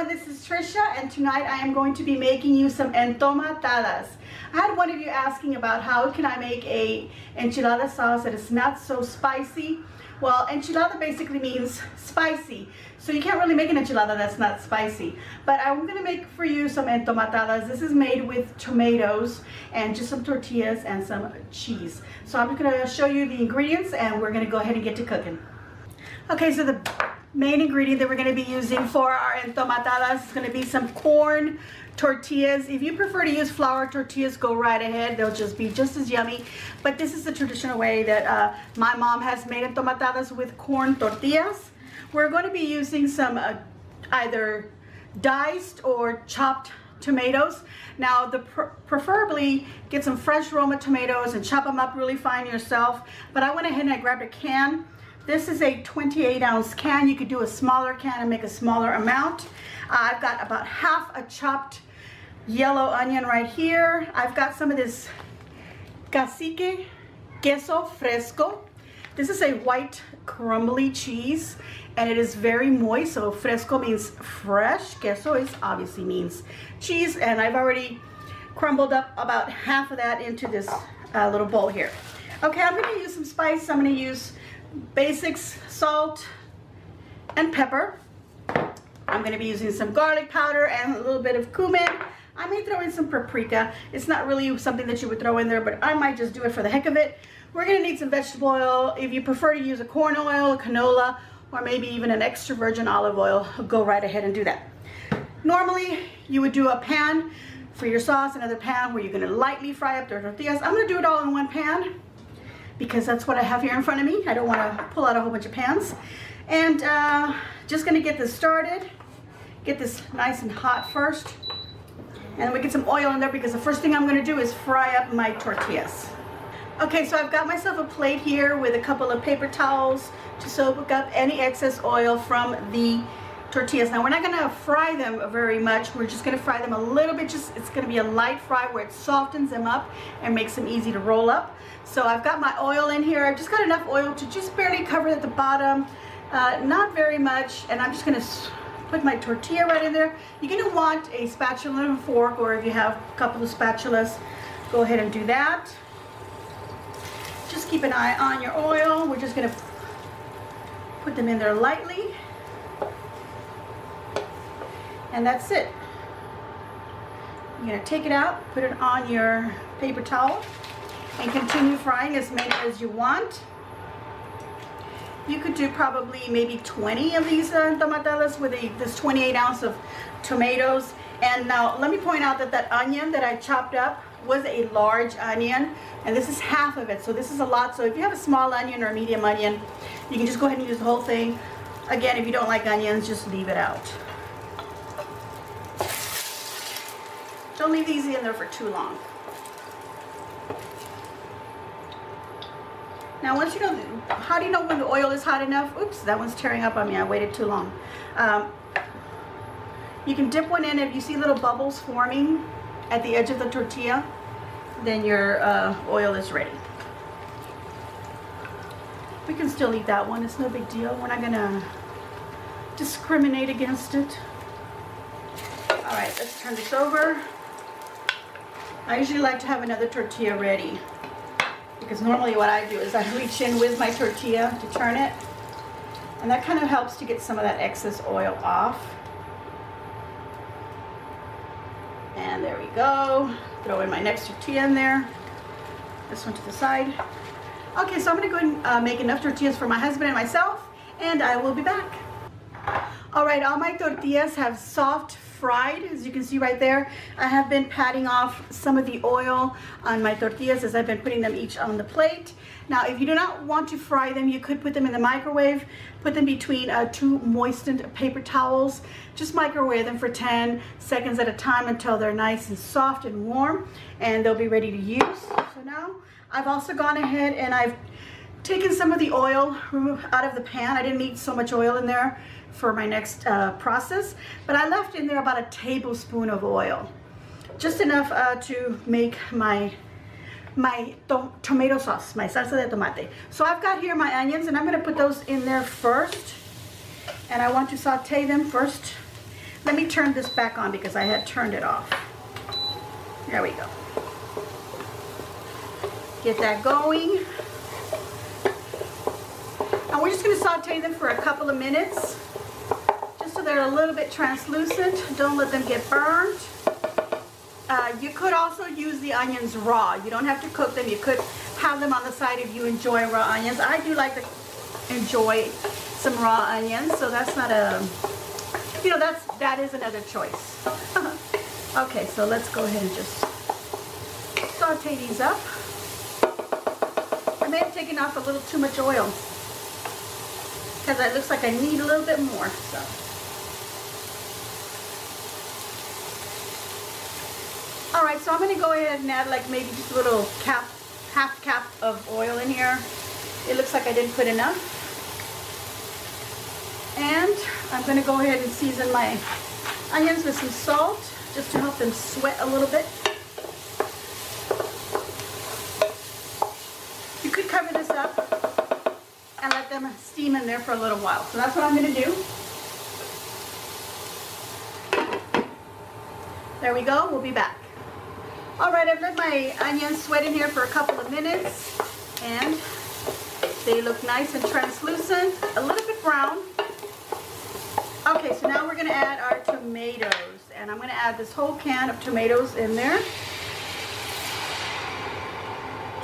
everyone, this is Tricia, and tonight I am going to be making you some entomatadas. I had one of you asking about how can I make a enchilada sauce that is not so spicy. Well, enchilada basically means spicy, so you can't really make an enchilada that's not spicy. But I'm going to make for you some entomatadas. This is made with tomatoes and just some tortillas and some cheese. So I'm going to show you the ingredients and we're going to go ahead and get to cooking. Okay, so the main ingredient that we're going to be using for our entomatadas is going to be some corn tortillas. If you prefer to use flour tortillas, go right ahead. They'll just be just as yummy. But this is the traditional way that my mom has made entomatadas, with corn tortillas. We're going to be using some either diced or chopped tomatoes. Now, preferably get some fresh Roma tomatoes and chop them up really fine yourself. But I went ahead and I grabbed a can. This is a 28-ounce can. You could do a smaller can and make a smaller amount. I've got about half a chopped yellow onion right here. I've got some of this cacique queso fresco. This is a white crumbly cheese and it is very moist. So fresco means fresh. Queso is obviously means cheese, and I've already crumbled up about half of that into this little bowl here. Okay, I'm going to use some spice. I'm going to use basics, salt and pepper. I'm going to be using some garlic powder and a little bit of cumin. I may throw in some paprika. It's not really something that you would throw in there, but I might just do it for the heck of it. We're going to need some vegetable oil. If you prefer to use a corn oil, a canola, or maybe even an extra virgin olive oil, go right ahead and do that. Normally, you would do a pan for your sauce, another pan where you're going to lightly fry up the tortillas. I'm going to do it all in one pan because that's what I have here in front of me. I don't want to pull out a whole bunch of pans. And just going to get this started. Get this nice and hot first. And then we get some oil in there because the first thing I'm going to do is fry up my tortillas. Okay, so I've got myself a plate here with a couple of paper towels to soak up any excess oil from the tortillas. Now, we're not going to fry them very much. We're just going to fry them a little bit. It's going to be a light fry where it softens them up and makes them easy to roll up. So I've got my oil in here. I've just got enough oil to just barely cover at the bottom. Not very much. And I'm just going to put my tortilla right in there. You're going to want a spatula and a fork, or if you have a couple of spatulas, go ahead and do that. Just keep an eye on your oil. We're just going to put them in there lightly. And that's it. You're going to take it out, put it on your paper towel, and continue frying as many as you want. You could do probably maybe 20 of these entomatadas with this 28 ounce of tomatoes. And now let me point out that that onion that I chopped up was a large onion, and this is half of it, so this is a lot. So if you have a small onion or a medium onion, you can just go ahead and use the whole thing. Again, if you don't like onions, just leave it out. Don't leave these in there for too long. Now, once you know, how do you know when the oil is hot enough? Oops, that one's tearing up on me. I waited too long. You can dip one in. If you see little bubbles forming at the edge of the tortilla, then your oil is ready. We can still eat that one. It's no big deal. We're not going to discriminate against it. All right, let's turn this over. I usually like to have another tortilla ready, because normally what I do is I reach in with my tortilla to turn it, and that kind of helps to get some of that excess oil off. And there we go. Throw in my next tortilla in there. This one to the side. Okay, so I'm going to go and make enough tortillas for my husband and myself, and I will be back. All right, all my tortillas have soft fried, as you can see right there. I have been patting off some of the oil on my tortillas as I've been putting them each on the plate. Now, if you do not want to fry them, you could put them in the microwave. Put them between two moistened paper towels. Just microwave them for 10 seconds at a time until they're nice and soft and warm, and they'll be ready to use. So now, I've also gone ahead and I've taken some of the oil out of the pan. I didn't need so much oil in there for my next process, but I left in there about a tablespoon of oil, just enough to make my tomato sauce, my salsa de tomate. So I've got here my onions, and I'm going to put those in there first, and I want to saute them first Let me turn this back on because I had turned it off. There we go. Get that going. And we're just going to saute them for a couple of minutes, just so they're a little bit translucent. Don't let them get burned. You could also use the onions raw. You don't have to cook them. You could have them on the side if you enjoy raw onions. I do like to enjoy some raw onions, so that's not a, you know, that is another choice. Okay, so let's go ahead and just saute these up. I may have taken off a little too much oil because it looks like I need a little bit more. So. All right, so I'm going to go ahead and add like maybe just a little half cup of oil in here. It looks like I didn't put enough. And I'm going to go ahead and season my onions with some salt just to help them sweat a little bit. You could cover this up and let them steam in there for a little while. So that's what I'm going to do. There we go. We'll be back. All right, I've let my onions sweat in here for a couple of minutes, and they look nice and translucent, a little bit brown. Okay, so now we're going to add our tomatoes, and I'm going to add this whole can of tomatoes in there,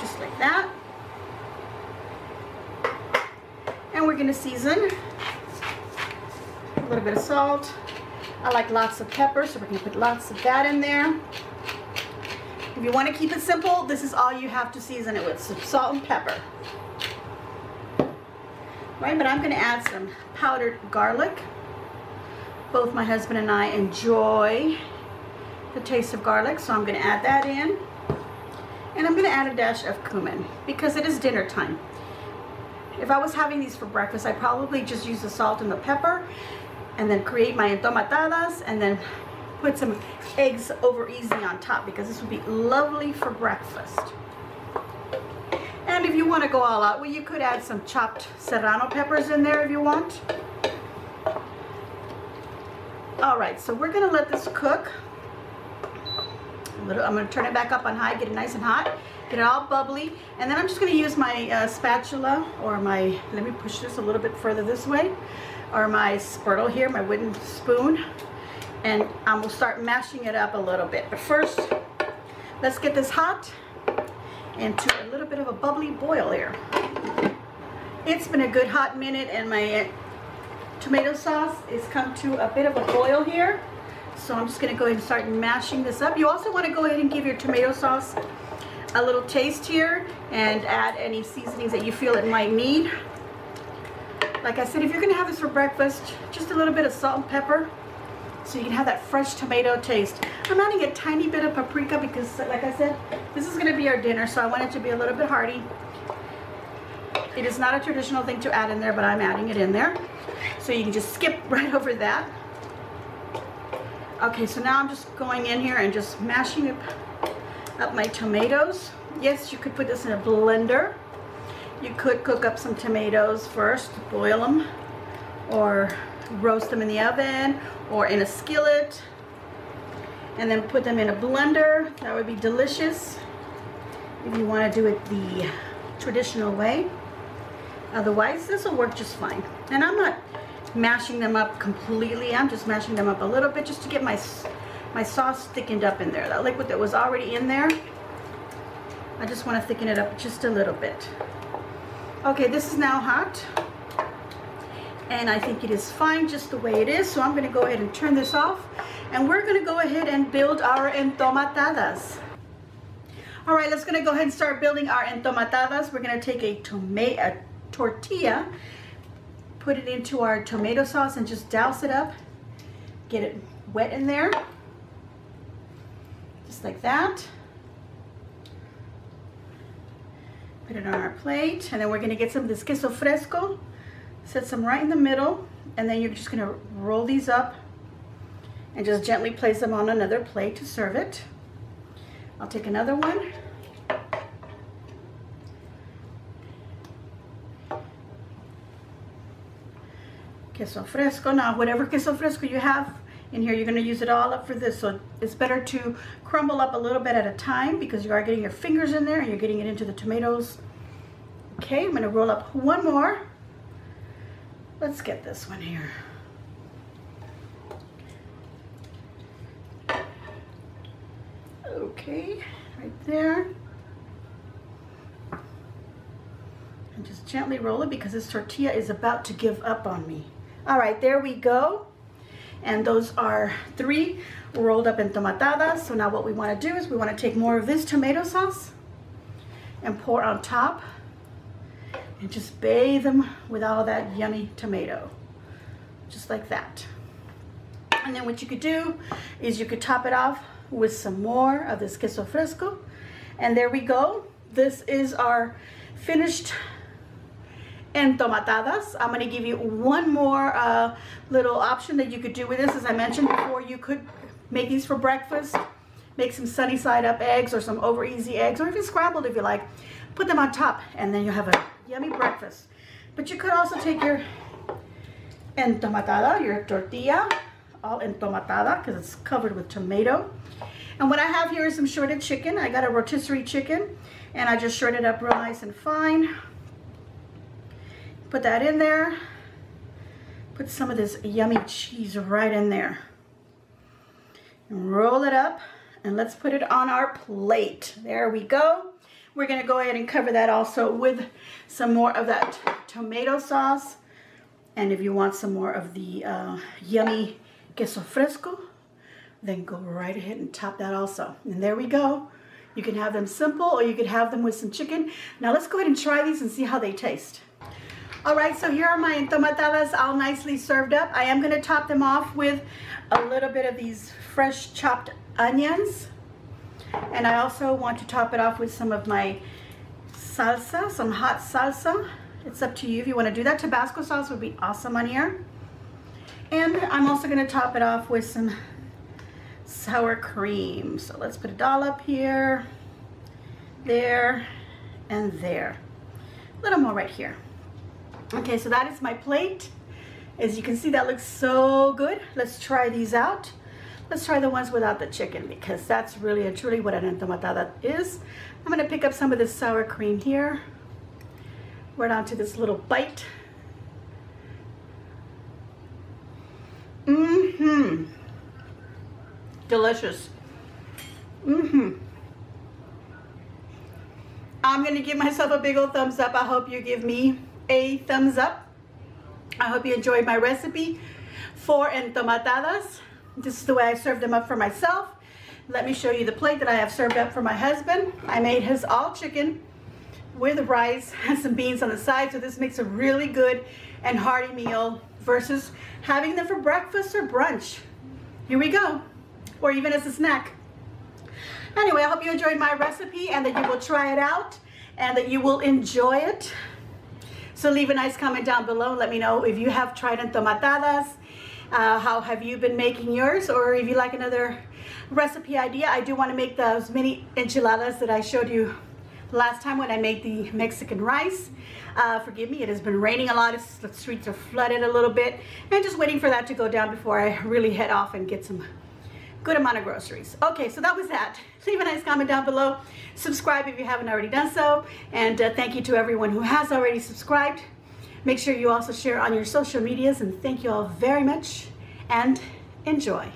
just like that. And we're going to season a little bit of salt. I like lots of pepper, so we're going to put lots of that in there. If you want to keep it simple, this is all you have to season it with, some salt and pepper. Right, but I'm going to add some powdered garlic. Both my husband and I enjoy the taste of garlic, so I'm going to add that in. And I'm going to add a dash of cumin because it is dinner time. If I was having these for breakfast, I'd probably just use the salt and the pepper and then create my entomatadas and then put some eggs over easy on top because this would be lovely for breakfast. And if you want to go all out, well, you could add some chopped serrano peppers in there if you want. All right, so we're going to let this cook. I'm going to turn it back up on high, get it nice and hot, get it all bubbly, and then I'm just going to use my spatula or my, let me push this a little bit further this way, or my spurtle here, my wooden spoon. And I'm going to start mashing it up a little bit. But first, let's get this hot into a little bit of a bubbly boil here. It's been a good hot minute and my tomato sauce has come to a bit of a boil here. So I'm just going to go ahead and start mashing this up. You also want to go ahead and give your tomato sauce a little taste here and add any seasonings that you feel it might need. Like I said, if you're going to have this for breakfast, just a little bit of salt and pepper, so you can have that fresh tomato taste. I'm adding a tiny bit of paprika because, like I said, this is going to be our dinner, so I want it to be a little bit hearty. It is not a traditional thing to add in there, but I'm adding it in there. So you can just skip right over that. Okay, so now I'm just going in here and just mashing up my tomatoes. Yes, you could put this in a blender. You could cook up some tomatoes first, boil them, or roast them in the oven or in a skillet and then put them in a blender. That would be delicious if you want to do it the traditional way. Otherwise, this will work just fine. And I'm not mashing them up completely. I'm just mashing them up a little bit just to get my sauce thickened up in there. That liquid that was already in there, I just want to thicken it up just a little bit. Okay, this is now hot. And I think it is fine just the way it is. So I'm going to go ahead and turn this off. And we're going to go ahead and build our entomatadas. All right, let's go ahead and start building our entomatadas. We're going to take a tortilla, put it into our tomato sauce and just douse it up. Get it wet in there. Just like that. Put it on our plate. And then we're going to get some of this queso fresco. Set some right in the middle, and then you're just going to roll these up and just gently place them on another plate to serve it. I'll take another one. Queso fresco. Now, whatever queso fresco you have in here. You're going to use it all up for this, so it's better to crumble up a little bit at a time because you are getting your fingers in there and you're getting it into the tomatoes. Okay, I'm going to roll up one more. Let's get this one here. Okay, right there. And just gently roll it because this tortilla is about to give up on me. All right, there we go. And those are 3 rolled up entomatadas. So now what we want to do is we want to take more of this tomato sauce and pour on top and just bathe them with all that yummy tomato, just like that. And then what you could do is you could top it off with some more of this queso fresco. And there we go. This is our finished entomatadas. I'm going to give you one more little option that you could do with this. As I mentioned before, you could make these for breakfast, make some sunny side up eggs or some over easy eggs, or even scrambled if you like. Put them on top and then you have a yummy breakfast. But you could also take your entomatada, your tortilla, all entomatada because it's covered with tomato. And what I have here is some shredded chicken. I got a rotisserie chicken and I just shredded up real nice and fine. Put that in there. Put some of this yummy cheese right in there. And roll it up and let's put it on our plate. There we go. We're going to go ahead and cover that also with some more of that tomato sauce. And if you want some more of the yummy queso fresco, then go right ahead and top that also. And there we go. You can have them simple or you could have them with some chicken. Now let's go ahead and try these and see how they taste. All right, so here are my entomatadas all nicely served up. I am going to top them off with a little bit of these fresh chopped onions. And I also want to top it off with some of my salsa, some hot salsa. It's up to you if you want to do that. Tabasco sauce would be awesome on here. And I'm also going to top it off with some sour cream. So let's put a dollop here, there, and there. A little more right here. Okay, so that is my plate. As you can see, that looks so good. Let's try these out. Let's try the ones without the chicken because that's really and truly what an entomatada is. I'm going to pick up some of this sour cream here. Right onto this little bite. Mm-hmm. Delicious. Mm-hmm. I'm going to give myself a big old thumbs up. I hope you give me a thumbs up. I hope you enjoyed my recipe for entomatadas. This is the way I served them up for myself. Let me show you the plate that I have served up for my husband. I made his all chicken with rice and some beans on the side. So this makes a really good and hearty meal versus having them for breakfast or brunch. Here we go. Or even as a snack. Anyway, I hope you enjoyed my recipe and that you will try it out and that you will enjoy it. So leave a nice comment down below. Let me know if you have tried entomatadas. How have you been making yours? Or if you like another recipe idea, I do want to make those mini enchiladas that I showed you last time when I made the Mexican rice. Forgive me, it has been raining a lot. The streets are flooded a little bit. And just waiting for that to go down before I really head off and get some good amount of groceries. Okay, so that was that. Leave a nice comment down below. Subscribe if you haven't already done so. And thank you to everyone who has already subscribed. Make sure you also share on your social medias, and thank you all very much and enjoy.